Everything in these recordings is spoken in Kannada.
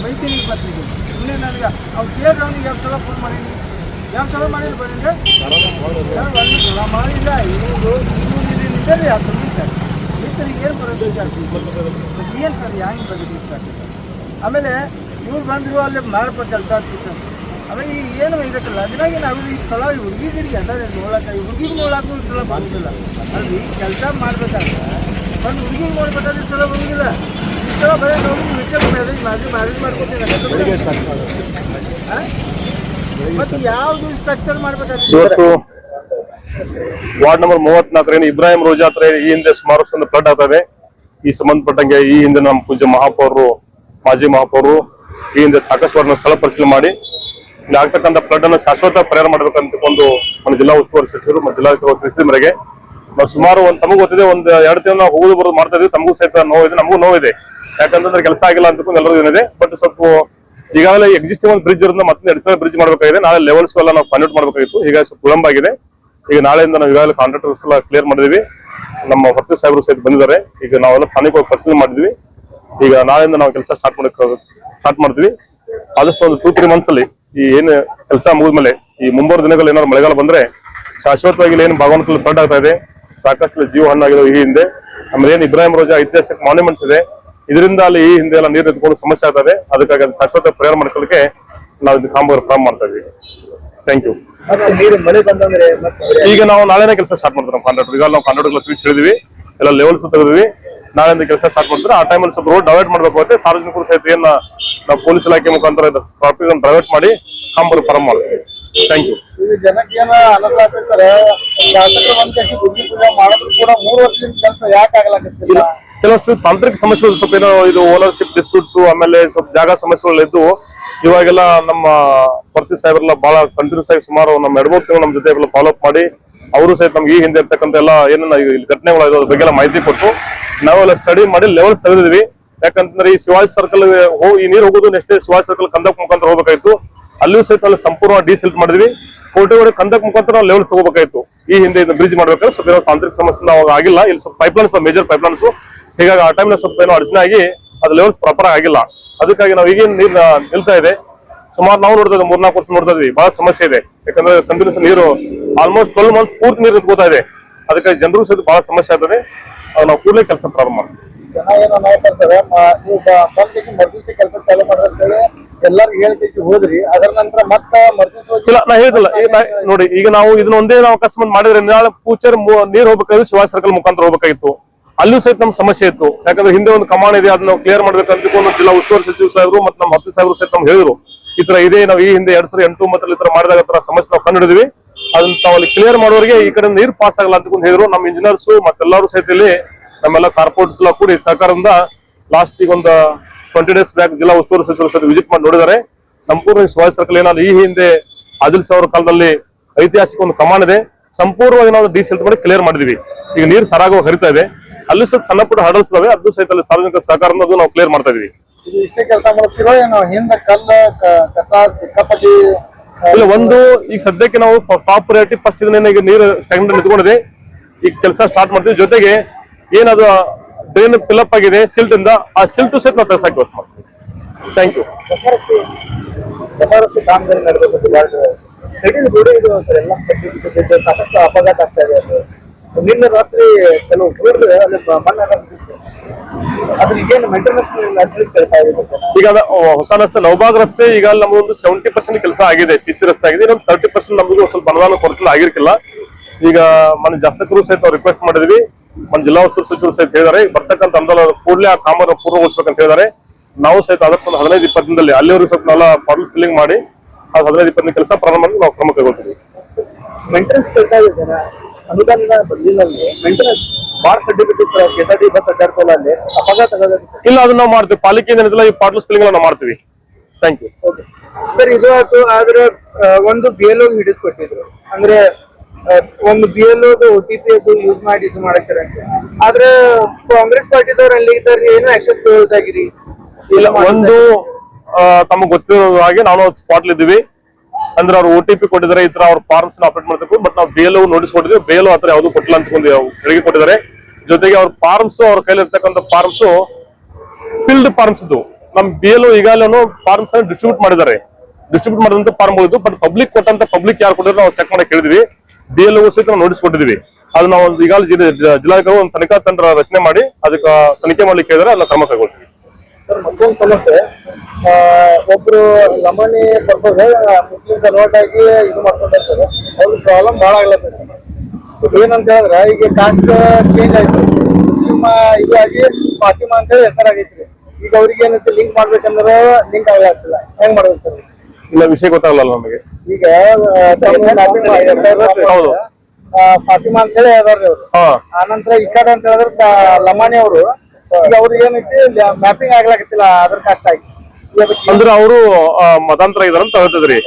ಬೈತೀನಿ ಬರ್ತೀನಿ ಸುಮ್ಮನೆ ನನಗೆ ಅವ್ರು ಕೇಳಿ ಅವ್ನಿಗೆ ಎರಡು ಸಲ ಫೋನ್ ಮಾಡೀನಿ, ಎರಡು ಸಲ ಮಾಡಿಲ್ಲ ಬರೀ ಮಾಡಿಲ್ಲ. ಇವರು ನಿಂತರಿ ಅದು ನಿಂತರಿಗೆ ಏನು ಬರೋದು ಏನು ಸರ್ ಹೆಂಗೆ ಬರೋದು ಸರ್. ಆಮೇಲೆ ಇವ್ರು ಬಂದರು ಅಲ್ಲಿ ಮಾಡಪ್ಪ ಕೆಲಸ ಆಗ್ತೀವಿ ಸರ್. ಆಮೇಲೆ ಈಗ ಏನು ಇದಕ್ಕಲ್ಲ ಅದ್ರಾಗ ನಾವು ಈ ಸಲ ಹುಡುಗಿರಿಗೆ ಅದ ನೋಡಕ್ಕೆ ಹುಡುಗಿಗೆ ನೋಡಕ್ಕೂ ಈ ಸಲ ಬರೋದಿಲ್ಲ ಅಲ್ಲಿ ಕೆಲಸ ಮಾಡ್ಬೇಕಾದ್ರೆ ಒಂದು ಹುಡುಗಿಗೆ ನೋಡ್ಬೇಕಾದ್ರೆ ಈ ಸಲ ಬರೋದಿಲ್ಲ. ಈ ಸಲ ಬರೀ ನೋಡಿ ವಿಷಯ ಮ್ಯಾರೇಜ್ ಮಾಡ್ಕೊತೀನಿ ಮತ್ತೆ ಯಾವುದು ಸ್ಟ್ರಕ್ಚರ್ ಮಾಡ್ಬೇಕಾದ್ರೆ. ಇವತ್ತು ವಾರ್ಡ್ ನಂಬರ್ 34 ಇಬ್ರಾಹಿಂ ರೋಜಾ ಹತ್ರ ಈ ಹಿಂದೆ ಸುಮಾರು ಫ್ಲಡ್ ಆಗ್ತದೆ. ಈ ಸಂಬಂಧಪಟ್ಟಂಗೆ ಈ ಹಿಂದೆ ನಮ್ಮ ಪೂಜ್ಯ ಮಹಾಪೌರರು, ಮಾಜಿ ಮಹಾಪೌರರು ಈ ಹಿಂದೆ ಸಾಕಷ್ಟು ಸ್ಥಳ ಪರಿಶೀಲನೆ ಮಾಡಿ ಇಲ್ಲಿ ಆಗ್ತಕ್ಕಂಥ ಫ್ಲಡ್ ಅನ್ನು ಶಾಶ್ವತ ಪರಿಹಾರ ಮಾಡಬೇಕಂತ ಒಂದು ಜಿಲ್ಲಾ ಉಸ್ತುವಾರಿ ಸಚಿವರು ಮತ್ತು ಜಿಲ್ಲಾಧಿಕಾರಿ ತಿಳಿಸಿದ ಮೇರೆಗೆ ನಾವು ಸುಮಾರು ತಮಗೂ ಗೊತ್ತಿದೆ ಒಂದು 2 ತಿಂಗಳು ನಾವು ಹೋಗುದು ಬರೋದು ಮಾಡ್ತಾ ಇದ್ವಿ. ತಮಗೂ ಸಹಿತ ನೋವಿದೆ, ನಮಗೂ ನೋವಿದೆ. ಯಾಕಂತಂದ್ರೆ ಕೆಲಸ ಆಗಿಲ್ಲ ಅಂತಕೊಂಡು ಎಲ್ಲರೂ ಏನಿದೆ. ಬಟ್ ಸ್ವಲ್ಪ ಈಗಾಗಲೇ ಎಕ್ಸಿಸ್ಟಿಂಗ್ ಒಂದು ಬ್ರಿಡ್ಜ್ ಇರೋದ್ರಿಂದ ಮತ್ತೆ ಅಡಿಷನಲ್ ಬ್ರಿಡ್ಜ್ ಮಾಡಬೇಕಾಗಿದೆ. ನಾಳೆ ಲೆವೆಲ್ಸ್ ಎಲ್ಲ ನಾವು ಫೈಂಡ್ ಔಟ್ ಮಾಡಬೇಕಾಗಿತ್ತು. ಹೀಗಾಗಿ ಸ್ವಲ್ಪ ವಿಳಂಬ ಆಗಿದೆ. ಈಗ ನಾಳೆಯಿಂದ ನಾವು ಈಗಾಗಲೇ ಕಾಂಟ್ರಾಕ್ಟರ್ಸ್ ಎಲ್ಲ ಕ್ಲಿಯರ್ ಮಾಡಿದ್ವಿ. ನಮ್ಮ ಹೊತ್ತು ಸಾಹೇಬರು ಸಹಿತ ಬಂದಿದ್ದಾರೆ. ಈಗ ನಾವೆಲ್ಲ ಸ್ಥಾನಿಕವಾಗಿ ಪರಿಶೀಲನೆ ಮಾಡಿದ್ವಿ. ಈಗ ನಾಳೆಯಿಂದ ನಾವು ಕೆಲಸ ಸ್ಟಾರ್ಟ್ ಮಾಡ್ತೀವಿ. ಆದಷ್ಟು ಒಂದು 2-3 ಮಂತ್ಸ್ ಅಲ್ಲಿ ಈ ಏನು ಕೆಲಸ ಮುಗಿದ್ಮೇಲೆ ಈ ಮುಂಬರುವ ದಿನಗಳಲ್ಲಿ ಏನಾದ್ರು ಮಳೆಗಾಲ ಬಂದ್ರೆ ಶಾಶ್ವತವಾಗಿ ಏನು ಭಾಗವನದಲ್ಲಿ ಫ್ಲಡ್ ಆಗ್ತಾ ಇದೆ, ಸಾಕಷ್ಟು ಜೀವ ಹಣ್ಣಾಗಿದೆ. ಈ ಹಿಂದೆ ಆಮೇಲೆ ಏನು ಇಬ್ರಾಹಿಂ ರೋಜಾ ಐತಿಹಾಸಿಕ ಮಾನ್ಯುಮೆಂಟ್ಸ್ ಇದೆ, ಇದರಿಂದ ಅಲ್ಲಿ ಈ ಹಿಂದೆ ಎಲ್ಲ ನೀರು ನಿಂತ್ಕೊಂಡು ಸಮಸ್ಯೆ ಆಗ್ತದೆ. ಅದಕ್ಕಾಗಿ ಅದು ಶಾಶ್ವತ ಪರಿಹಾರ ಮಾಡ್ಕೊಳ್ಳಿಕ್ಕೆ ನಾವು ಇದು ಕಾಮಗಾರಿ ಪ್ರಾರಂಭ ಮಾಡ್ತಾ ಇದ್ದೀವಿ. Thank you. ಈಗ ನಾವು ನಾಳೆನೇ ಕೆಲಸ ಸ್ಟಾರ್ಟ್ ಮಾಡ್ತೀವಿ. ನಮ್ಮ ಕಾಂಟ್ರಾಕ್ಟರ್ ಈಗ ನಾವು ಕಾಂಟ್ರಾಕ್ಟರ್ ತಿಳಿಸಿ ಹೇಳಿದ್ವಿ, ಎಲ್ಲ ಲೆವೆಲ್ಸ್ ತೆಗೆದ್ವಿ. ನಾಳೆಯಿಂದ ಕೆಲಸ ಸ್ಟಾರ್ಟ್ ಮಾಡ್ತಾರೆ. ಆ ಟೈಮಲ್ಲಿ ಸ್ವಲ್ಪ ರೋಡ್ ಡೈವರ್ಟ್ ಮಾಡಬೇಕಾಗುತ್ತೆ. ಸಾರ್ವಜನಿಕರು ಸಹಿತ ಏನ ನಾವು ಪೊಲೀಸ್ ಇಲಾಖೆ ಮುಖಾಂತರ ಟ್ರಾಫಿಕ್ ಡೈವರ್ಟ್ ಮಾಡಿ ಕಾಮಗಾರಿ ಪ್ರಾರಂಭ ಮಾಡ್ತೀವಿ. Thank you. ಜನಕ್ಕೆ ಏನೋ ಅನುಕೂಲ ಆಗ್ತಾರೆ. ಶಾಸಕರು ಒಂದು ಕಡೆ ಗುಡಿ ಪೂಜೆ ಮಾಡೋದು ಕೂಡ 3 ವರ್ಷದಿಂದ ಕೆಲಸ ಯಾಕೆ ಆಗಲಾಗುತ್ತಿಲ್ಲ? ಕೆಲವಷ್ಟು ತಾಂತ್ರಿಕ ಸಮಸ್ಯೆಗಳು ಸ್ವಲ್ಪ ಏನೋ ಇದು ಓನರ್ಶಿಪ್ ಡಿಸ್ಪ್ಯೂಟ್ಸ್ ಆಮೇಲೆ ಸ್ವಲ್ಪ ಜಾಗ ಸಮಸ್ಯೆಗಳು ಇದ್ದು ಇವಾಗೆಲ್ಲ ನಮ್ಮ ಪರ್ತಿ ಸಾಹೇಬ್ರೆಲ್ಲ ಬಹಳ ಕಂಟಿನ್ಯೂಸ್ ಆಗಿ ಸುಮಾರು ನಮ್ಮ 2-3 ತಿಂಗಳು ನಮ್ಮ ಜೊತೆ ಫಾಲೋ ಅಪ್ ಮಾಡಿ ಅವರು ಸಹಿತ ನಮ್ಗೆ ಈ ಹಿಂದೆ ಇರ್ತಕ್ಕಂಥ ಎಲ್ಲ ಏನೇನು ಘಟನೆಗಳು ಅದ್ರ ಬಗ್ಗೆ ಎಲ್ಲ ಮಾಹಿತಿ ಕೊಟ್ಟು ನಾವೆಲ್ಲ ಸ್ಟಡಿ ಮಾಡಿ ಲೆವೆಲ್ ತೆಗೆದಿದ್ವಿ. ಯಾಕಂತಂದ್ರೆ ಈ ಶಿವಾಜಿ ಸರ್ಕಲ್ ಈ ನೀರು ಹೋಗೋದು ನೆಕ್ಸ್ಟ್ ಶಿವಾಜಿ ಸರ್ಕಲ್ ಕಂದಕ್ ಮುಖಾಂತರ ಹೋಗ್ಬೇಕಾಯ್ತು. ಅಲ್ಲಿಯೂ ಸಹಿತ ಅಲ್ಲಿ ಸಂಪೂರ್ಣ ಡಿಸಿಲ್ಟ್ ಮಾಡಿದ್ವಿ. ಕೋಟೆಗೋಡೆ ಕಂದಕ್ ಮುಖಾಂತರ ನಾವು ಲೆವೆಲ್ ತಗೋಬೇಕಾಯ್ತು. ಈ ಹಿಂದೆ ಇದು ಬ್ರಿಡ್ಜ್ ಮಾಡ್ಬೇಕಾದ್ರೆ ಸ್ವಲ್ಪ ತಾಂತ್ರಿಕ ಸಮಸ್ಯೆ ಅವಾಗ ಆಗಿಲ್ಲ. ಇಲ್ಲಿ ಸ್ವಲ್ಪ ಪೈಪ್ಲೈನ್ಸ್ ಮೇಜರ್ ಪೈಪ್ಲೈನ್ಸ್, ಹೀಗಾಗಿ ಆ ಟೈಮ್ ಸ್ವಲ್ಪ ಏನೋ ಅಡಚಣೆ ಆಗಿ ಅದು ಲೆವೆಲ್ಸ್ ಪ್ರಾಪರ್ ಆಗಿಲ್ಲ. ಅದಕ್ಕಾಗಿ ನಾವು ಈಗೇನು ನೀರು ನಿಲ್ತಾ ಇದೆ ಸುಮಾರು ನಾವು ನೋಡ್ತಾ ಇದ್ದೀವಿ, 3-4 ವರ್ಷ ನೋಡ್ತಾ ಇದ್ವಿ. ಬಹಳ ಸಮಸ್ಯೆ ಇದೆ. ಯಾಕಂದ್ರೆ ಕಂಟಿನ್ಯೂಸ್ ನೀರು ಆಲ್ಮೋಸ್ಟ್ 12 ಮಂತ್ಸ್ ಪೂರ್ತಿ ನೀರು ನಿಂತ್ಕೋತಾ ಇದೆ. ಅದಕ್ಕಾಗಿ ಜನರು ಸಹಿತ ಬಹಳ ಸಮಸ್ಯೆ ಆಗ್ತದೆ. ನಾವು ಕೂಡಲೇ ಕೆಲಸ ಪ್ರಾರಂಭ ಮಾಡ್ತೀವಿ. ಜನ ಏನೋ ಮಾಡ್ತಾರೆ ಮರ್ಜೆನ್ಸಿ ಕೆಲಸ ಚಾಲೂ ಮಾಡಿದ್ರೆ ಎಲ್ಲರಿಗೂ ಹೇಳಿಕೆ ಹೋದ್ರಿ, ಅದರ ನಂತರ ಮತ್ತೆ ಇಲ್ಲ ನಾ ಹೇಳಿದಿಲ್ಲ. ನೋಡಿ ಈಗ ನಾವು ಇದನ್ನ ಒಂದೇ ನಾವು ಅಕಸ್ಮಾತ್ ಮಾಡಿದ್ರೆ ನಾಳೆ ಫ್ಯೂಚರ್ ನೀರು ಹೋಗ್ಬೇಕಾದ್ರೆ ಶಿವಾಜಿ ಸರ್ಕಲ್ ಮುಖಾಂತರ ಹೋಗ್ಬೇಕಾಗಿತ್ತು. ಅಲ್ಲೂ ಸಹಿತ ನಮ್ಗೆ ಸಮಸ್ಯೆ ಇತ್ತು. ಯಾಕಂದ್ರೆ ಹಿಂದೆ ಒಂದು ಕಮಾನ್ ಇದೆ, ಅದನ್ನ ಕ್ಲಿಯರ್ ಮಾಡ್ಬೇಕಂತ ಜಿಲ್ಲಾ ಉಸ್ತುವಾರಿ ಸಚಿವ ಸಾಹೇಬರು ಮತ್ತು ನಮ್ಮ ಹೊತ್ತು ಸಾಹೇಬರು ಸಹಿತ ನಮ್ಗೆ ಹೇಳಿದ್ರು ಈ ತರ ಇದೆ. ನಾವು ಈ ಹಿಂದೆ 2008 ಈ ತರ ಮಾಡಿದಾಗ ಸಮಸ್ಯೆ ನಾವು ಕಂಡುಹಿಡಿದ್ವಿ. ಅದನ್ನ ತಾವು ಅಲ್ಲಿ ಕ್ಲಿಯರ್ ಮಾಡೋರಿಗೆ ಈ ಕಡೆ ನೀರು ಪಾಸ್ ಆಗಲ್ಲ ಅಂತ ಹೇಳಿದ್ರು. ನಮ್ಮ ಇಂಜಿನಿಯರ್ಸ್ ಮತ್ತೆಲ್ಲರೂ ಸಹಿತ ಇಲ್ಲಿ ನಮ್ಮೆಲ್ಲ ಕಾರ್ಪೊರೇಟ್ಸ್ ಎಲ್ಲ ಕೂಡಿ ಸಹಕಾರದಿಂದ ಲಾಸ್ಟ್ ಈಗ ಒಂದು 20 days ಬ್ಯಾಕ್ ಜಿಲ್ಲಾ ಉಸ್ತುವಾರಿ ಸಚಿವರು ಸಹಿತ ವಿಸಿಟ್ ಮಾಡಿ ನೋಡಿದ್ದಾರೆ. ಸಂಪೂರ್ಣ ಶಿವಾಜಿ ಸರ್ಕಲ್ ಏನಾದ್ರು ಈ ಹಿಂದೆ ಆದಿಲ್ ಅವರ ಕಾಲದಲ್ಲಿ ಐತಿಹಾಸಿಕ ಒಂದು ಕಮಾನ್ ಇದೆ, ಸಂಪೂರ್ಣವಾಗಿ ನಾವು ಡಿಸಿಲ್ಟ್ ಮಾಡಿ ಕ್ಲಿಯರ್ ಮಾಡಿದ್ವಿ. ಈಗ ನೀರು ಸರಾಗವಾಗಿ ಹರಿತಾ ಇದೆ. ಅಲ್ಲಿ ಸ್ವಲ್ಪ ಸಣ್ಣ ಪುಟ್ಟ ಹಡಲ್ಸ್ ಇದಾವೆ, ಅದು ಸಹಿತ ಅಲ್ಲಿ ಸಾರ್ವಜನಿಕ ಸಹಕಾರದಿಂದ ಅದು ನಾವು ಕ್ಲಿಯರ್ ಮಾಡ್ತಾ ಇದೀವಿ. ಇಷ್ಟೇ ಕೆಲಸ ಮಾಡ್ತಿರೋ ಏನೋ ಹಿಂದೆ ಕಲ್ಲು ಕಸ ಸಿಕ್ಕಾಪಟ್ಟಿ ಇಲ್ಲ. ಒಂದು ಈಗ ಸದ್ಯಕ್ಕೆ ನಾವು ಟಾಪ್ ಪ್ರಯಾರಿಟಿ ಫಸ್ಟ್ ಇದನ್ನ ಈಗ ನೀರು ಸ್ಟಾಗ್ನೆಂಟ್ ನಿಂತ್ಕೊಂಡಿದೆ. ಈಗ ಕೆಲಸ ಸ್ಟಾರ್ಟ್ ಮಾಡ್ತೀವಿ. ಜೊತೆಗೆ ಏನದು ಡ್ರೈನ್ ಫಿಲ್ಅಪ್ ಆಗಿದೆ ಸಿಲ್ಟ್ ಇಂದ, ಆ ಸಿಲ್ಟ್ ಸಹಿತ ನಾವು ತೆಗೆಸಾಕಿ ವ್ಯವಸ್ಥೆ ಮಾಡ್ತೀವಿ. Thank you. ಕಾಮಗಾರಿ ನಡೆದದ್ದು ಸಾಕಷ್ಟು ಅಪಘಾತ ಆಗ್ತಾ ಇದೆ. ನಿನ್ನೆ ರಾತ್ರಿ ಕೆಲವು ಅಲ್ಲಿ ಅದ್ರಿಗೇನು ಮೇಂಟೆನೆನ್ಸ್ ಈಗ ಹೊಸ ರಸ್ತೆ ನವಭಾಗ ರಸ್ತೆ ಈಗ ನಮ್ದೊಂದು 70% ಕೆಲಸ ಆಗಿದೆ. ಸಿಸಿ ರಸ್ತೆ ಆಗಿದೆ. ಇನ್ನೊಂದು 30% ನಮಗೂ ಸ್ವಲ್ಪ ಅನುದಾನ ಕೊರತೆ ಆಗಿರ್ಕಿಲ್ಲ. ಈಗ ಮನೆ ಶಾಸಕರು ಸಹಿತ ರಿಕ್ವೆಸ್ಟ್ ಮಾಡಿದ್ವಿ. మన ಜಿಲ್ಲಾ ಉಸ್ತುವಾರಿ ಸಚಿವರು ಸಹಿತ ಹೇಳಿದ್ದಾರೆ ಬರ್ತಕ್ಕಂಥ ಅನುದಾನ ಕೂಡಲೇ ಆ ಕಾಮಗಾರಿ ಪೂರ್ಣಗೊಳಿಸಬೇಕಂತ ಹೇಳಿದ್ದಾರೆ. ನಾವು ಸಹಿತ ಅದಕ್ಕೆ ಒಂದು 15-20 ದಿನದಲ್ಲಿ ಅಲ್ಲಿವರೆಗೂ ಸ್ವಲ್ಪ ನಾವೆಲ್ಲ ಪಾರ್ಟಲ್ ಫಿಲ್ಲಿಂಗ್ ಮಾಡಿ ಆ 15-20 ಕೆಲಸ ಪ್ರಾರಂಭ ಮಾಡಿ ನಾವು ಕ್ರಮ ಕೈಗೊಳ್ತೀವಿ. ಮೇಂಟೆನೆನ್ಸ್ ಅನುದಾನ ಬಂದಿಲ್ಲ, ಮೇಂಟೆನೆನ್ಸ್ ಭಾಳ ಕೆಸಡಿ ಬಸ್ ಅಡ್ಡಾಡ್ಕೊಳ್ಳ ಅಲ್ಲಿ ಅಪಘಾತ ಇಲ್ಲ, ಅದನ್ನ ನಾವು ಮಾಡ್ತೀವಿ. ಪಾಲಿಕೆಯಿಂದ ಏನಿಲ್ಲ ಈ ಪಾರ್ಟಲ್ ಫಿಲ್ಲಿಂಗ್ ನಾವು ಮಾಡ್ತೀವಿ. Thank you. ಸರ್ ಇದು ಆಯ್ತು. ಆದ್ರೆ ಒಂದು ಬೇಲೋಗಿ ಹಿಡಿಸ್ಕೊಟ್ಟಿದ್ರು, ಅಂದ್ರೆ ಒಂದು BLO OTP ಅದು ಯೂಸ್ ಮಾಡಿ ಇದು ಮಾಡಕ್ತಾರಂತೆ. ಆದ್ರೆ ಕಾಂಗ್ರೆಸ್ ಪಾರ್ಟಿದವ್ರು ಅಲ್ಲಿ ಇದ್ದಾರೆ, ಏನು ಆಕ್ಷನ್ ತಗೊಳ್ತಾಗಿರಿ ಇಲ್ಲ. ಒಂದು ತಮಗೆ ಗೊತ್ತಿರೋ ಹಾಗೆ ನಾವು ಸ್ಪಾಟ್ ಇದ್ದೀವಿ. ಅಂದ್ರೆ ಅವ್ರು OTP ಕೊಟ್ಟಿದ್ದಾರೆ, ಈ ತರ ಅವ್ರ ಫಾರ್ಮ್ಸ್ ಅಪ್ಡೇಟ್ ಮಾಡ್ಬೇಕು. ಬಟ್ ನಾವು BLO ನೋಟಿಸ್ ಕೊಟ್ಟಿದ್ವಿ, BLO ಹತ್ರ ಯಾವ್ದು ಕೊಟ್ಟಿಲ್ಲ ಅಂತ ಹೇಳಿಕೆ ಕೊಟ್ಟಿದ್ದಾರೆ. ಜೊತೆಗೆ ಅವ್ರ ಫಾರ್ಮ್ಸ್, ಅವ್ರ ಕೈಲಿ ಇರ್ತಕ್ಕಂಥ ಫಾರ್ಮ್ಸ್ ಫಿಲ್ಡ್ ಫಾರ್ಮ್ಸ್ ಇದ್ದು ನಮ್ BLO ಈಗಾಗಲೇ ಫಾರ್ಮ್ಸ್ ಡಿಸ್ಟ್ರಿಬ್ಯೂಟ್ ಮಾಡಿದ್ದಾರೆ. ಡಿಸ್ಟ್ರಿಬ್ಯೂಟ್ ಮಾಡಿದಂತ ಫಾರ್ಮ್ ಹೋಗಿದ್ದು, ಬಟ್ ಪಬ್ಲಿಕ್ ಕೊಟ್ಟಂತ ಪಬ್ಲಿಕ್ ಯಾರು ಕೊಟ್ಟಿದ್ರು ನಾವು ಚೆಕ್ ಮಾಡಕ್ ಹೇಳಿದ್ವಿ. BLO ಸಹಿತ ನಾವು ನೋಟಿಸ್ ಕೊಟ್ಟಿದ್ವಿ. ಅದು ನಾವು ಈಗಾಗಲೇ ಜಿಲ್ಲಾಧಿಕಾರಿ ಒಂದು ತನಿಖಾ ತಂತ್ರ ರಚನೆ ಮಾಡಿ ಅದಕ್ಕೆ ತನಿಖೆ ಮಾಡ್ಲಿಕ್ಕೆ ಹೇಳಿದ್ರೆ ಅದನ್ನ ಕ್ರಮ ಕೈಗೊಳ್ತೀವಿ. ಮತ್ತೊಂದು ಸಮಸ್ಯೆ, ಒಬ್ರು ಲಂಬಾಣಿ ಪರ್ಪಸ್ ಮುಸ್ಲಿಂ ಕನ್ವರ್ಟ್ ಆಗಿ ಇದು ಮಾಡ್ಕೊಂಡಿರ್ತಾರೆ, ಅವ್ರ ಪ್ರಾಬ್ಲಮ್ ಭಾಳ ಆಗ್ಲತ್ತ. ಏನಂತ ಹೇಳಿದ್ರೆ ಈಗ ಕಾಸ್ಟ್ ಚೇಂಜ್ ಆಯ್ತು, ಮುಸ್ಲಿಂ ಇದು ಆಗಿ ಫಾತಿಮಾ ಅಂತ ಹೇಳಿ ಹೆಸರಾಗೈತ್ರಿ. ಈಗ ಅವ್ರಿಗೆ ಏನಂತ ಲಿಂಕ್ ಮಾಡ್ಬೇಕಂದ್ರೆ ಲಿಂಕ್ ಆಗ್ಲಾಗ್ತಿಲ್ಲ, ಹೆಂಗ್ ಮಾಡ್ಬೇಕು ಸರ್? ಇಲ್ಲ, ವಿಷಯ ಗೊತ್ತಾಗಲ್ಲ ನಮಗೆ. ಈಗ ಹೌದು, ಫಾತಿಮಾ ಅಂತ ಹೇಳಿ ಅದಾರ್ರಿ ಅವ್ರು. ಆನಂತರ ಈ ಕಡೆ ಅಂತ ಹೇಳಿದ್ರೆ ಲಂಬಾಣಿ ಅವರು, ಈಗ ಅವ್ರಿಗೆ ಏನೈತಿ ಮ್ಯಾಪಿಂಗ್ ಆಗ್ಲಾಕತ್ತಿಲ್ಲ, ಅದ್ರ ಕಷ್ಟ ಆಗಿ. ಅಂದ್ರೆ ಅವರು ಮತಾಂತರ ಇದಾರೆ ಅಂತ ಹೇಳ್ತಿದ್ರಿ.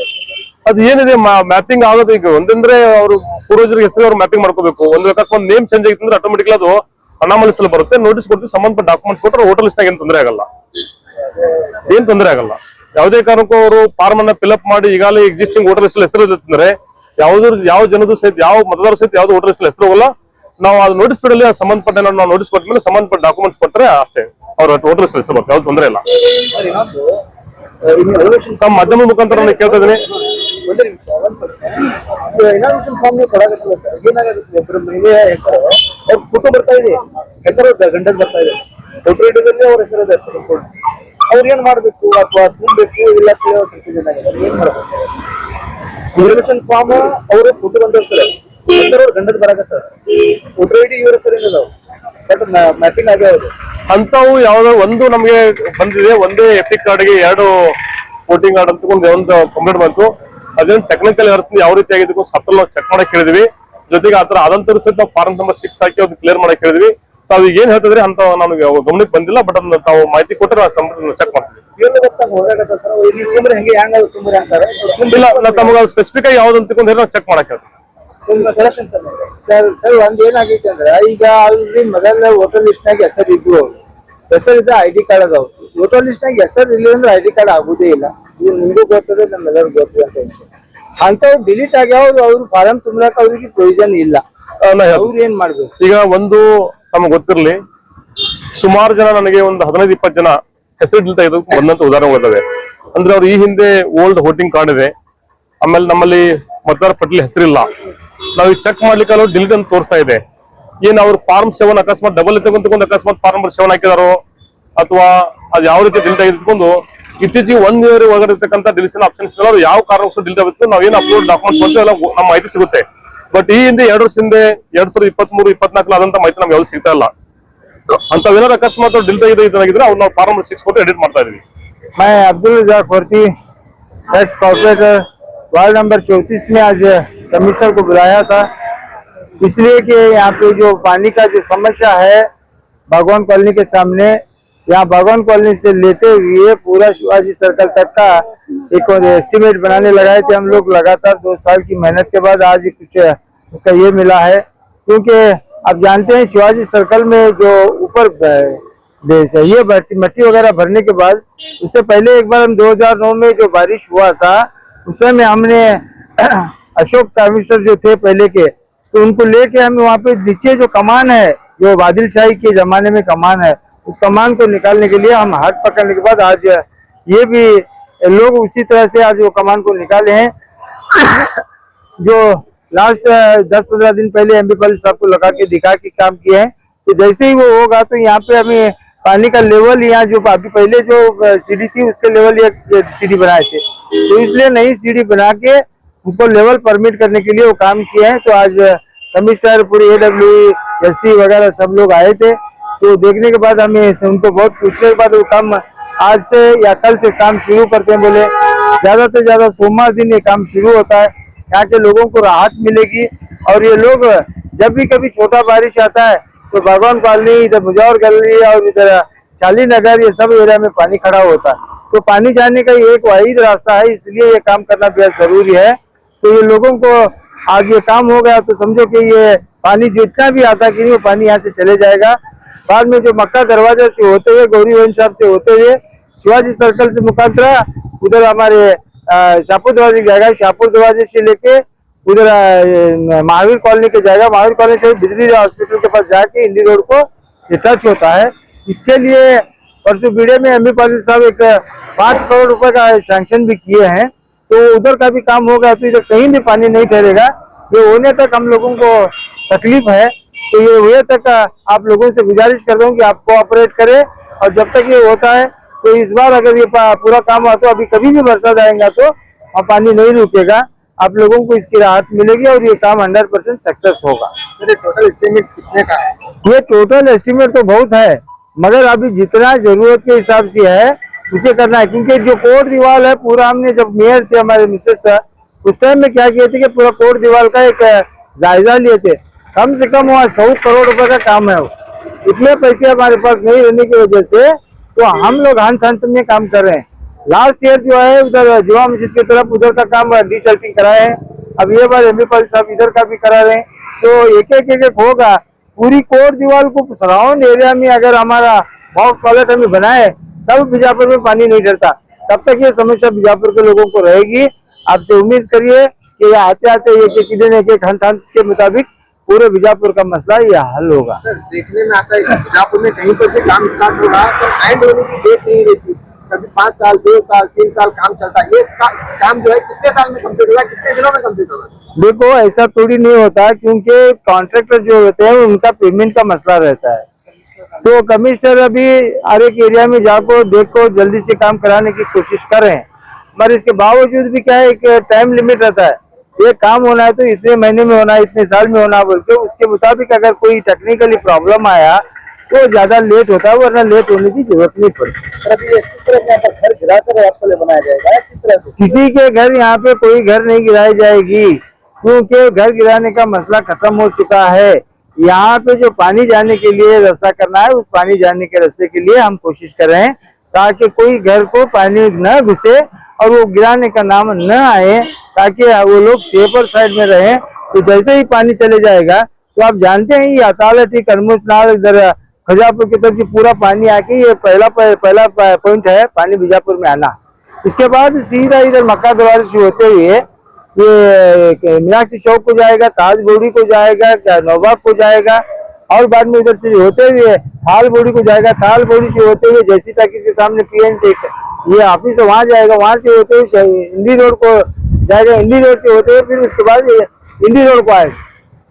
ಅದು ಏನಿದೆ ಮ್ಯಾಪಿಂಗ್ ಆಗೋದು ಈಗ ಒಂದಂದ್ರೆ ಅವರು ಪೂರ್ವಜರಿಗೆ ಹೆಸರು ಅವ್ರು ಮ್ಯಾಪಿಂಗ್ ಮಾಡ್ಕೋಬೇಕು. ಒಂದು ಅಕಸ್ಮಾತ್ ನೇಮ್ ಚೇಂಜ್ ಆಗಿತ್ತಂದ್ರೆ ಆಟೋಮೆಟಿಕ್ ಅದು ಅನಾಮಲಿಸ್ ಬರುತ್ತೆ. ನೋಟಿಸ್ ಕೊಡ್ತೀವಿ, ಸಂಬಂಧಪಟ್ಟ ಡಾಕ್ಯುಮೆಂಟ್ಸ್ ಕೊಟ್ಟರೆ ಹೋಟೆಲ್ ಲಿಸ್ಟ್ ಏನ್ ತೊಂದರೆ ಆಗಲ್ಲ, ಏನ್ ತೊಂದರೆ ಆಗಲ್ಲ. ಯಾವುದೇ ಕಾರಣಕ್ಕೂ ಅವರು ಫಾರ್ಮ್ ಅನ್ನ ಫಿಲ್ಅಪ್ ಮಾಡಿ ಈಗಾಗಲೇ ಎಕ್ಸಿಸ್ಟಿಂಗ್ ವೋಟರ್ ಲಿಸ್ಟ್ ಹೆಸರು ಇರುತ್ತಂದ್ರೆ ಯಾವ ಜನದು ಸಹಿತ, ಯಾವ ಮತದಾರ ಸಹಿತ ಯಾವ್ದು ವೋಟರ್ ಲಿಸ್ಟ್ ಹೆಸರು ಹೋಗಲ್ಲ. ನಾವು ಅದು ನೋಟಿಸ್ ಬಿಡಲಿ, ಸಂಬಂಧಪಟ್ಟ ನಾವು ನೋಟಿಸ್ ಕೊಟ್ಟ ಮೇಲೆ ಸಂಬಂಧಪಟ್ಟ ಡಾಕ್ಯುಮೆಂಟ್ಸ್ ಕೊಟ್ಟರೆ ಅಷ್ಟೇ ಅವ್ರ ವೋಟರ್ ಲಿಸ್ಟ್ ಹೆಸರು ಬರುತ್ತೆ, ಯಾವ್ದು ತೊಂದರೆ ಇಲ್ಲ. ತಮ್ಮ ಮಾಧ್ಯಮ ಮುಖಾಂತರ ನಾನು ಕೇಳ್ತಾ ಇದೀನಿ. ಫಾರ್ಮ್ ನೀವು ಕೊಡಾಗತ್ತಿಲ್ಲ ಸರ್, ಏನಾಗುತ್ತೆ ಒಬ್ಬರ ಮಹಿಳೆ ಹೆಸರು ಅವ್ರ ಫೋಟೋ ಬರ್ತಾ ಇದೆ, ಹೆಸರು ಗಂಡನ್ ಬರ್ತಾ ಇದೆ, ವೋಟರ್ ಐಡಿಯಲ್ಲಿ ಅವ್ರ ಹೆಸರು ಇದೆ, ಅವ್ರು ಏನ್ ಮಾಡ್ಬೇಕು ಅಥವಾ ತುಂಬಬೇಕು ಇಲ್ಲ ಏನ್ ಮಾಡ್ಬೇಕು? ರಿಸರ್ವೇಶನ್ ಫಾರ್ಮ್ ಅವರು ಫೋಟೋ ಬಂದಿರ್ತಾರೆ, ಹೆಸರು ಅವ್ರ ಗಂಡದ್ ಬರಾಕತ್ತಾರೆ, ವೋಟರ್ ಐಡಿ ಇವ್ರ ಹೆಸರು ಏನಿದಾವ್, ಬಟ್ ಮ್ಯಾಪಿಂಗ್ ಆಗ್ಯಾವ್ರು ಅಂತವು ಯಾವ್ದೋ ಒಂದು ನಮಗೆ ಬಂದಿದೆ. ಒಂದೇ ಎಪಿಕ್ ಕಾರ್ಡ್ಗೆ 2 ವೋಟಿಂಗ್ ಕಾರ್ಡ್ ಅಂತ ಒಂದು ಕಂಪ್ಲೇಂಟ್ ಬಂತು. ಅದೇನು ಟೆಕ್ನಿಕಲ್ ಎರರ್ಸ್ ಯಾವ ರೀತಿ ಆಗಿದ್ದಕ್ಕೂ ಸತ್ತಲ್ಲಿ ನಾವು ಚೆಕ್ ಮಾಡಕ್ ಹೇಳಿದ್ವಿ. ಜೊತೆಗೆ ಆತರ ಆದಂತರ ಸಹಿತ ನಾವು ಫಾರ್ಮ್ ನಂಬರ್ 6 ಹಾಕಿ ಅದು ಕ್ಲಿಯರ್ ಮಾಡಕ್ ಹೇಳಿದ್ವಿ. ತಾವು ಈಗ ಏನ್ ಹೇಳ್ತಿದ್ರಿ ಅಂತ ನಮಗೆ ಗಮನಕ್ಕೆ ಬಂದಿಲ್ಲ, ಬಟ್ ಅದನ್ನ ತಾವು ಮಾಹಿತಿ ಕೊಟ್ಟರೆ ನಾವು ಚೆಕ್ ಮಾಡ್ತೀವಿ. ಇಲ್ಲ, ತಮಗೆ ಸ್ಪೆಸಿಫಿಕ್ ಆಗಿ ಯಾವ್ದು ಅಂತ ನಾವು ಚೆಕ್ ಮಾಡಕ್ ಹೇಳ್ತೀವಿ. ಸರ್ ಒಂದ್ ಏನಾಗೈತೆ ಅಂದ್ರೆ, ಈಗ ಆಲ್ರೆಡಿ ಮೊದಲ ವೋಟರ್ ಲಿಸ್ಟ್ ನಾಗ ಹೆಸರು ಇದ್ವು, ಹೆಸರಿದ್ದ ID ಕಾರ್ಡ್ ಅದಾವ. ವೋಟರ್ ಲಿಸ್ಟ್ ನಾಗ ಹೆಸರು ಇಲ್ಲ ಅಂದ್ರೆ ID ಕಾರ್ಡ್ ಆಗುದೇ ಇಲ್ಲ. ಇದು ನಿಮ್ಗೂ ಗೊತ್ತದೆ, ನಮ್ಮೆಲ್ಲರಿಗೂ ಗೊತ್ತಿದೆ ಅಂತ. ಅಂತವ್ ಡಿಲೀಟ್ ಆಗ್ಯಾವ, ಅವ್ರು ಫಾರಂ ತುಂಬಾಕ ಅವ್ರಿಗೆ ಪ್ರೊವಿಷನ್ ಇಲ್ಲ. ಅವ್ರು ಏನ್ ಮಾಡ್ಬೇಕು? ಈಗ ಒಂದು ನಮ್ಗೆ ಗೊತ್ತಿರ್ಲಿ, ಸುಮಾರು ಜನ ನನಗೆ ಒಂದು 15-20 ಜನ ಹೆಸರು ಡಿಲೀಟ್ ಆಗಿದ್ದಕ್ಕೆ ಬಂದಂತ ಉದಾಹರಣೆಗಳಿದ್ದಾವೆ. ಅಂದ್ರೆ ಅವ್ರು ಈ ಹಿಂದೆ ಓಲ್ಡ್ ವೋಟಿಂಗ್ ಕಾರ್ಡ್ ಇದೆ, ಆಮೇಲೆ ನಮ್ಮಲ್ಲಿ ಮತದಾರ ಪಟ್ಟಿಲಿ ಹೆಸರಿಲ್ಲ. ನಾವು ಈಗ ಚೆಕ್ ಮಾಡ್ಲಿಕ್ಕೆ ಡಿಲೀಟ್ ಅಂತ ತೋರಿಸ್ತಾ ಇದೆ. ಏನ್ ಅವ್ರು ಫಾರ್ಮ್ 7 ಅಕಸ್ಮಾತ್ ಡಬಲ್ ತಗೊಂಡು ಅಕಸ್ಮಾತ್ ಫಾರ್ಮ್ ನಂಬರ್ 7 ಹಾಕಿದಾರೋ, ಅಥವಾ ಅದು ಯಾವ ರೀತಿ ಡಿಲೀಟ್ ಆಗಿದ್ಕೊಂಡು ಇತ್ತೀಚೆಗೆ 1 ಇಯರ್ ಒಳಗಡೆ ಇರ್ತಕ್ಕಂಥ ಡಿಲಿಷನ್ ಆಪ್ಷನ್ಸ್ ಅವ್ರು ಯಾವ ಕಾರಣಕ್ಕೂ ಡಿಲೀಟ್ ಆಗುತ್ತೆ, ನಾವೇನು ಅಪ್ಲೋಡ್ ಡಾಕ್ಯುಮೆಂಟ್ಸ್ ಮಾಡ್ತೀವಿ ಎಲ್ಲ ನಮ್ಮ ಮಾಹಿತಿ ಸಿಗುತ್ತೆ. ಬಟ್ ಈ ಹಿಂದೆ 2 ವರ್ಷ ಹಿಂದೆ 2023-24 ಆದಂತ ಮಾಹಿತಿ ನಮ್ಗೆ ಯಾವ್ದು ಸಿಗ್ತಾ ಇಲ್ಲ. ಅಂತವೇನಾದ್ರು ಅಕಸ್ಮಾತ್ ಡಿಲೀಟ್ ಆಗಿದೆ ಇದಾಗಿದ್ರೆ ಅವ್ರು ನಾವು ಫಾರ್ಮ್ ನಂಬರ್ 6 ಕೊಟ್ಟು ಎಡಿಟ್ ಮಾಡ್ತಾ ಇದೀವಿ. मैं Abdul Razak Farti, ex corporator, ward number 34 में आज कमिश्नर को बुलाया था, इसलिए कि यहाँ पे जो पानी का जो समस्या है भगवान कॉलोनी के सामने, यहाँ भगवान कॉलोनी से लेते हुए पूरा शिवाजी सर्कल तक का एक एस्टिमेट बनाने लगाए थे हम लोग। लगातार 2 साल की मेहनत के बाद आज कुछ उसका ये मिला है, क्योंकि आप जानते हैं शिवाजी सर्कल में जो ऊपर ये मट्टी वगैरह भरने के बाद, उससे पहले एक बार हम 2009 में जो बारिश हुआ था उस समय हमने अशोक कमिश्नर जो थे पहले के, तो उनको लेके हम वहाँ पे नीचे जो कमान है, जो बादल शाही के जमाने में कमान है, उस कमान को निकालने के लिए हम हाथ पकड़ने के बाद आज ये भी लोग उसी तरह से आज वो कमान को निकाले हैं। जो लास्ट 10-15 दिन पहले एमपी पाल साहब को लगा के दिखा के काम किए हैं, तो जैसे ही वो होगा तो यहाँ पे हमें पानी का लेवल, यहाँ जो अभी पहले जो सीढ़ी थी उसके लेवल ये सीढ़ी बनाए थे, तो इसलिए नई सीढ़ी बना के उसको लेवल परमिट करने के लिए वो काम किए हैं। तो आज कमिश्नर पूरी AWE वगैरह सब लोग आए थे, तो देखने के बाद हमें उनको बहुत पूछने के बाद वो काम आज से या कल से काम शुरू करते हैं। बोले ज्यादा से ज्यादा सोमवार दिन ये काम शुरू होता है, यहाँ के लोगों को राहत मिलेगी। और ये लोग जब भी कभी छोटा बारिश आता है तो भगवान कॉलोनी, इधर मुजावर गली और इधर शाली नगर, ये सब एरिया में पानी खड़ा होता है, तो पानी जाने का एक वाहिद रास्ता है, इसलिए ये काम करना बेहद जरूरी है। तो ये लोगों को आज ये काम हो गया तो समझो कि ये पानी जितना भी आता कि नहीं वो पानी यहाँ से चले जाएगा। बाद में जो मक्का दरवाजा से होते हुए गौरीवंश साहब से होते हुए शिवाजी सर्कल से मुकांतरा उधर हमारे शाहपुर दरवाजे जाएगा, शाहपुर दरवाजे से लेके उधर महावीर कॉलोनी के जाएगा, महावीर कॉलोनी से बिजली हॉस्पिटल के पास जाके इंडी रोड को ये टच होता है। इसके लिए परसों वीडियो में एमपी पाटिल साहब एक 5 करोड़ रुपए का सैंक्शन भी किए हैं, तो उधर का भी काम होगा तो इधर कहीं भी पानी नहीं ठहरेगा। ये होने तक हम लोगों को तकलीफ है, तो ये हुए तक आप लोगों से गुजारिश करता हूँ कि आप कोऑपरेट करें। और जब तक ये होता है तो इस बार अगर ये पूरा काम हुआ तो अभी कभी भी बरसात आएगा तो पानी नहीं रुकेगा, आप लोगों को इसकी राहत मिलेगी और ये काम 100% सक्सेस होगा। टोटल एस्टिमेट कितने का है? ये टोटल एस्टिमेट तो बहुत है, मगर अभी जितना जरूरत के हिसाब से है उसे करना है, क्योंकि जो कोट दीवार है पूरा हमने जब मेयर थे हमारे मिसेस उस टाइम में क्या किए थे कि पूरा कोट दीवार का एक जायजा लिए थे। कम से कम वहाँ 100 करोड़ रुपए का काम है। इतने पैसे हमारे पास नहीं रहने की वजह से तो हम लोग हंत में काम कर रहे हैं। लास्ट ईयर जो है उधर जुमा मस्जिद की तरफ उधर का काम डीशल्टिंग कराए हैं, अब ये बार एमपी पाटिल साहब इधर का भी करा रहे हैं। तो एक एक होगा। पूरी कोट दीवार को सराउंड एरिया में अगर हमारा बॉक्स टॉयलेट हमें बनाए तब बीजापुर में पानी नहीं डरता, तब तक ये समस्या बीजापुर के लोगों को रहेगी। आपसे उम्मीद करिए कि आते आते एक दिन एक हंत के मुताबिक पूरे बीजापुर का मसला ये हल होगा। सर देखने में आता है बीजापुर में कहीं पर भी काम स्टार्ट हो रहा है तो एंड होने की डेट नहीं रहती, कभी 5 साल 2 साल 3 साल काम चलता है। ये काम जो है कितने साल में कंप्लीट होगा, कितने दिनों में कंप्लीट होगा? देखो ऐसा थोड़ी नहीं होता, क्योंकि कॉन्ट्रैक्टर जो होते हैं उनका पेमेंट का मसला रहता है। तो कमिश्नर अभी हर एक एरिया में जाको देखो जल्दी से काम कराने की कोशिश कर रहे हैं, मगर इसके बावजूद भी क्या है एक टाइम लिमिट रहता है। ये काम होना है तो इतने महीने में होना है, इतने साल में होना बोल के उसके मुताबिक अगर कोई टेक्निकली प्रॉब्लम आया तो ज्यादा लेट होता है, वरना लेट होने की जरूरत नहीं पड़ती। घर गिरा कर आपको ले बनाया जाएगा किस तरह से? किसी के घर यहाँ पे कोई घर नहीं गिराई जाएगी, क्योंकि घर गिराने का मसला खत्म हो चुका है। यहाँ पे जो पानी जाने के लिए रास्ता करना है उस पानी जाने के रास्ते के लिए हम कोशिश कर रहे हैं ताकि कोई घर को पानी न घुसे और वो गिराने का नाम न आए, ताकि वो लोग सेफर साइड में रहें। तो जैसे ही पानी चले जाएगा तो आप जानते हैं ये अतालटी करमुचनार इधर खजापुर की तरफ से पूरा पानी आके ये पहला पॉइंट है पानी बीजापुर में आना। इसके बाद सीधा इधर मक्का दरवाजे से होते हुए ये मीनाक्षी चौक को जाएगा, ताज बोड़ी को जाएगा, नौबाग को जाएगा और बाद में इधर से होते हुए थाल बोड़ी को जाएगा, थाल बोड़ी से होते हुए जैसी टाकी के सामने PN टेक ये ऑफिस है वहां जाएगा, वहां से होते हुए इंडी रोड को जाएगा, इंडी रोड से होते हुए फिर उसके बाद इंडी रोड को आएगा।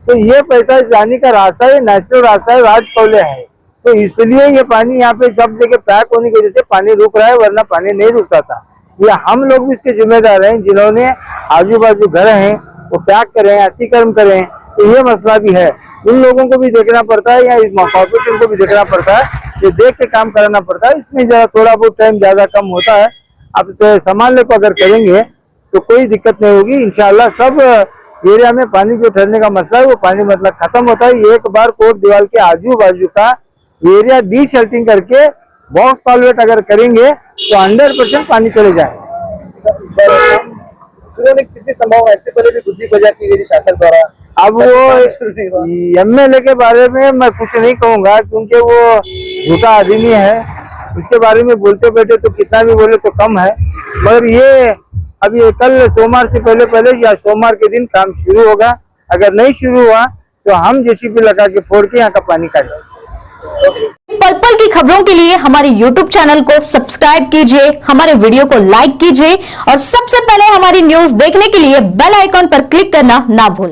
तो ये पैसा जाने का रास्ता है, नेचुरल रास्ता है, राजकौले है। तो इसलिए ये पानी यहाँ पे सब जगह पैक होने की वजह से पानी रुक रहा है, वरना पानी नहीं रुकता था। ये हम लोग भी इसके जिम्मेदार हैं जिन्होंने आजू बाजू घर हैं वो पैक करें, अतिक्रम करें, तो ये मसला भी है। उन लोगों को भी देखना पड़ता है या कॉर्पोरेशन को भी देखना पड़ता है, ये देख के काम कराना पड़ता है। इसमें जरा थोड़ा बहुत टाइम ज्यादा कम होता है, आप इसे संभालने को अगर करेंगे तो कोई दिक्कत नहीं होगी। इंशाल्लाह सब एरिया में पानी जो ठहरने का मसला है वो पानी मतलब खत्म होता है। एक बार कोट दीवार के आजू बाजू का एरिया डीशल्टिंग करके बॉक्स कॉल्वेट अगर करेंगे तो 100% पानी चले जाए। कितनी संभावना है? इससे पहले भी बुद्धि बजा की गई शासन द्वारा। अब वो MLA के बारे में मैं कुछ नहीं कहूंगा, क्योंकि वो झूठा आदमी है, उसके बारे में बोलते बैठे तो कितना भी बोले तो कम है। मगर ये अभी कल सोमवार से पहले या सोमवार के दिन काम शुरू होगा। अगर नहीं शुरू हुआ तो हम JCB लगा के फोड़ के यहाँ का पानी काटेंगे। पल पल की खबरों के लिए हमारे YouTube चैनल को सब्सक्राइब कीजिए, हमारे वीडियो को लाइक कीजिए और सबसे पहले हमारी न्यूज देखने के लिए बेल आइकॉन पर क्लिक करना ना भूलें।